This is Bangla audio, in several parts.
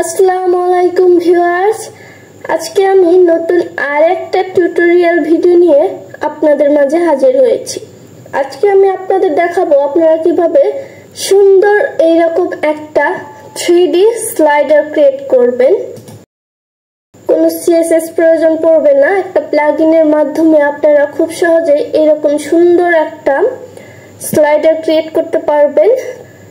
আসসালামু আলাইকুম ভিউয়ার্স, আজকে আমি নতুন আরেকটা টিউটোরিয়াল ভিডিও নিয়ে আপনাদের মাঝে হাজির হয়েছি। আজকে আমি আপনাদের দেখাবো আপনারা কিভাবে সুন্দর এইরকম একটা 3D স্লাইডার ক্রিয়েট করবেন। কোনো সিএসএস প্রয়োজন পড়বে না, একটা প্লাগইনের মাধ্যমে আপনারা খুব সহজেই এরকম সুন্দর একটা স্লাইডার ক্রিয়েট করতে পারবেন।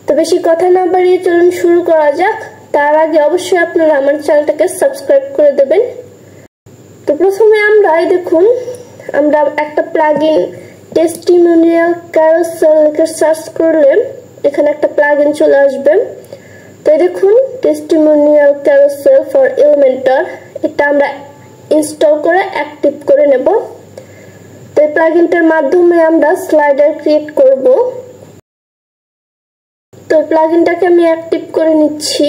তো বেশি কথা না বাড়িয়ে চলুন শুরু করা যাক। তার আগে অবশ্যই আপনারা আমার চ্যানেলটাকে সাবস্ক্রাইব করে দেবেন। তো প্রথমে আমরা দেখুন, আমরা একটা প্লাগইন টেস্টিমোনিয়াল ক্যারোসেল লিখে সার্চ করলে এখানে একটা প্লাগইন চলে আসবে। তো দেখুন, টেস্টিমোনিয়াল ক্যারোসেল ফর এলিমেন্টর, এটা আমরা ইনস্টল করে অ্যাক্টিভ করে নেব। তো এই প্লাগইনটার মাধ্যমে আমরা স্লাইডার ক্রিয়েট করব। তো প্লাগইনটাকে আমি অ্যাক্টিভ করে নিচ্ছি।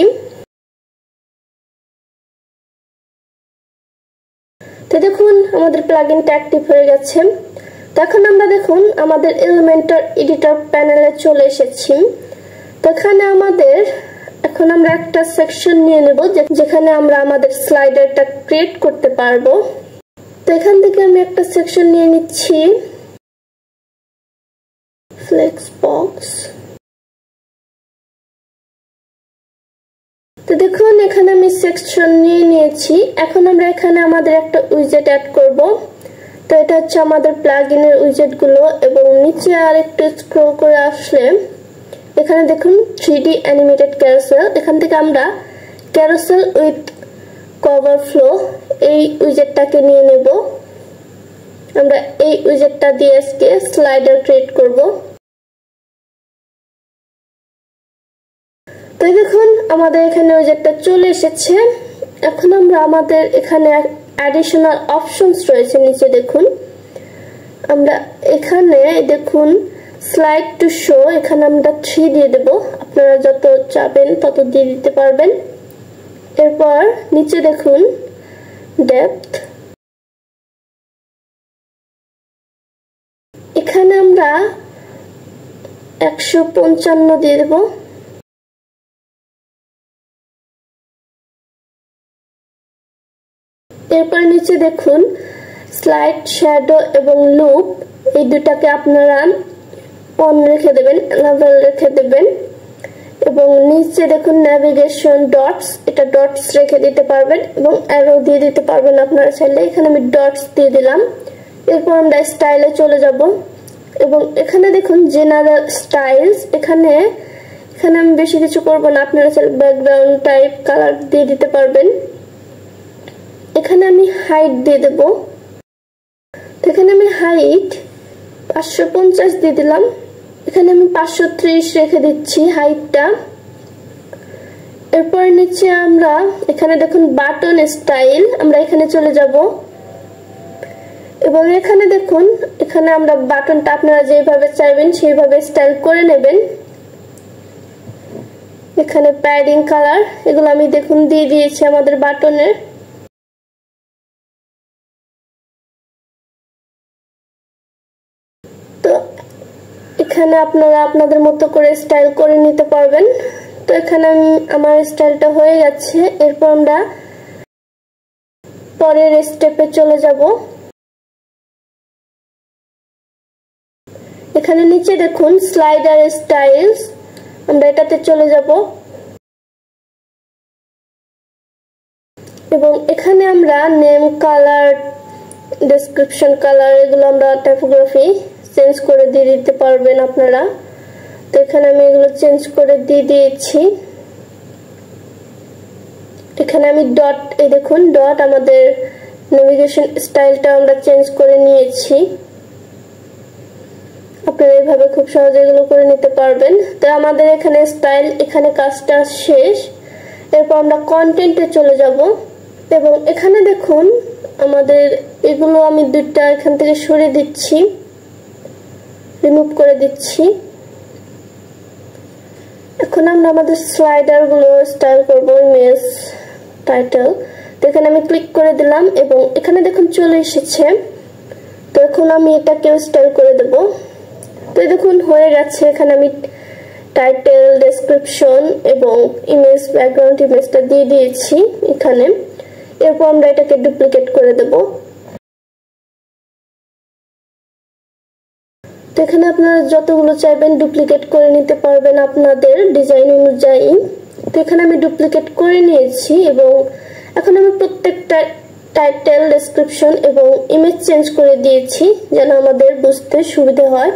তো দেখুন, আমাদের প্লাগইনটা অ্যাক্টিভ হয়ে গেছে। তো এখন আমরা দেখুন আমাদের এলিমেন্টর এডিটর প্যানেলে চলে এসেছি। তো এখানে এখন আমরা একটা সেকশন নিয়ে নেব যেখানে আমরা আমাদের স্লাইডারটা ক্রিয়েট করতে পারবো। তো এখান থেকে আমি একটা সেকশন নিয়ে নিচ্ছি, ফ্লেক্স বক্স। তো দেখুন, এখানে আমি সেকশন নিয়ে নিয়েছি। এখন আমরা এখানে আমাদের একটা উইজেট অ্যাড করব। তো এটা হচ্ছে আমাদের প্লাগইনের উইজেট গুলো, এবং নিচে আর একটু স্ক্রল করে আসলে এখানে দেখুন 3D অ্যানিমেটেড ক্যারোসেল। এখান থেকে আমরা ক্যারোসেল উইথ কভার ফ্লো এই উইজেটটাকে নিয়ে নেব। আমরা এই উইজেটটা দিয়ে আজকে স্লাইডার ক্রিয়েট করব। তো দেখুন, আমাদের এখানে উইজেটটা চলে এসেছে। এখন আমরা আমাদের এখানে অ্যাডিশনাল অপশনস রয়েছে নিচে দেখুন। আমরা এখানে দেখুন স্লাইড টু শো, এখানে আমরা 3 দিয়ে দেব। আপনারা যত চাবেন তত দিয়ে দিতে পারবেন। এরপর নিচে দেখুন ডেপথ, এখানে আমরা 155 দিয়ে দেব। এরপর নিচে দেখুন স্লাইড, শ্যাডো এবং লুপ, এই দুটাকে আপনারা অন রেখে দেবেন, লেভেল রেখে দেবেন। এবং নিচে দেখুন ন্যাভিগেশন ডটস, এটা ডটস রেখে দিতে পারবেন এবং অ্যারো দিয়ে দিতে পারবেন আপনারা চাইলে। এখানে আমি ডটস দিয়ে দিলাম। এরপর আমরা স্টাইলে চলে যাব, এবং এখানে দেখুন জেনারেল স্টাইলস, এখানে আমি বেশি কিছু করব না, আপনারা চাইলে ব্যাকগ্রাউন্ড টাইপ কালার দিয়ে দিতে পারবেন। এখানে আমি হাইট দিয়ে দেব। এখানে আমি হাইট 550 দিয়ে দিলাম। এখানে আমি 530 রেখে দিচ্ছি হাইটটা। এরপর নিচে আমরা এখানে দেখুন বাটন স্টাইল, আমরা এখানে চলে যাব, এবং এখানে দেখুন এখানে আমরা বাটনটা আপনারা যেভাবে চাইবেন সেইভাবে স্টাইল করে নেবেন। এখানে প্যাডিং কালার এগুলো আমি দেখুন দিয়ে দিয়েছি আমাদের বাটনের। তো এখানে আপনারা আপনাদের মতো করে স্টাইল করে নিতে পারবেন। তো এখানে আমার স্টাইলটা হয়ে গেছে। এরপর আমরা পরের স্টেপে চলে যাব। এখানে নিচে দেখুন স্লাইডার স্টাইলস, আমরা এটাতে চলে যাব, এবং এখানে আমরা নেম কালার, ডেসক্রিপশন কালার, এগুলো আমরা টাইপোগ্রাফি চেঞ্জ করে দিয়ে দিতে পারবেন আপনারা। তো এখানে আমি এগুলো চেঞ্জ করে দিয়ে দিয়েছি। এখানে আমি ডট, এই দেখুন ডট, আমাদের নেভিগেশন স্টাইলটা আমরা চেঞ্জ করে নিয়েছি। আপনারা এইভাবে খুব সহজে এগুলো করে নিতে পারবেন। তো আমাদের এখানে স্টাইল, এখানে কাজটা শেষ। এরপর আমরা কন্টেন্টে চলে যাব, এবং এখানে দেখুন আমাদের এগুলো আমি দুইটা এখান থেকে সরিয়ে দিচ্ছি, রিমুভ করে দিচ্ছি। এখন আমরা আমাদের স্লাইডার গুলো স্টাইল করব, ইমেজ, টাইটেল। তো এখানে আমি ক্লিক করে দিলাম, এবং এখানে দেখুন চলে এসেছে। তো এখন আমি এটাকেও স্টাইল করে দেব। তো দেখুন হয়ে গেছে। এখানে আমি টাইটেল, ডেসক্রিপশন এবং ইমেজ, ব্যাকগ্রাউন্ড ইমেজটা দিয়ে দিয়েছি এখানে। এরপর আমরা এটাকে ডুপ্লিকেট করে দেব। তো এখানে আপনারা যতগুলো চাইবেন ডুপ্লিকেট করে নিতে পারবেন আপনাদের ডিজাইন অনুযায়ী। তো এখানে আমি ডুপ্লিকেট করে নিয়েছি এবং এখন আমি প্রত্যেকটা টাইটেল, ডেসক্রিপশন এবং ইমেজ চেঞ্জ করে দিয়েছি যেন আমাদের বুঝতে সুবিধা হয়।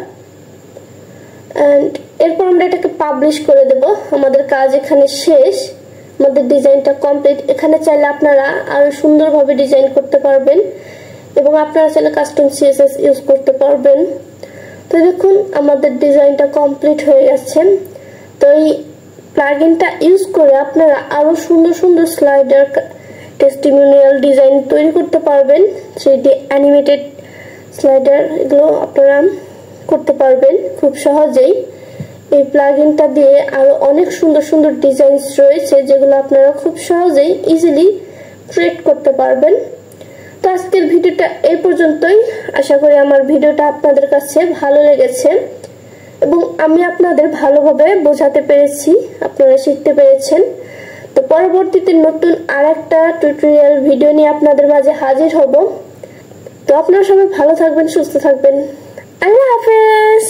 এন্ড এরপর আমরা এটাকে পাবলিশ করে দেব। আমাদের কাজ এখানে শেষ, আমাদের ডিজাইনটা কমপ্লিট। এখানে চাইলে আপনারা আরো সুন্দরভাবে ডিজাইন করতে পারবেন এবং আপনারা চাইলে কাস্টম সিএসএস ইউজ করতে পারবেন। তো দেখুন আমাদের ডিজাইনটা কমপ্লিট হয়ে গেছে। তো এই প্লাগইনটা ইউজ করে আপনারা আরো সুন্দর সুন্দর স্লাইডার, টেস্টিমোনিয়াল ডিজাইন তৈরি করতে পারবেন। 3D অ্যানিমেটেড স্লাইডার এগুলো আপনারা করতে পারবেন খুব সহজেই। এই প্লাগইনটা দিয়ে আরো অনেক সুন্দর সুন্দর ডিজাইনস রয়েছে যেগুলো আপনারা খুব সহজেই ইজিলি ক্রিয়েট করতে পারবেন। তো আজকের ভিডিওটা এই পর্যন্তই। আশা করি আমার ভিডিওটা আপনাদের কাছে ভালো লেগেছে এবং আমি আপনাদের ভালোভাবে বোঝাতে পেরেছি, আপনারা শিখতে পেরেছেন। তো পরবর্তীতে নতুন আরেকটা টিউটোরিয়াল ভিডিও নিয়ে আপনাদের মাঝে হাজির হব। তো আপনারা সবাই ভালো থাকবেন, সুস্থ থাকবেন। আল্লাহ হাফেজ।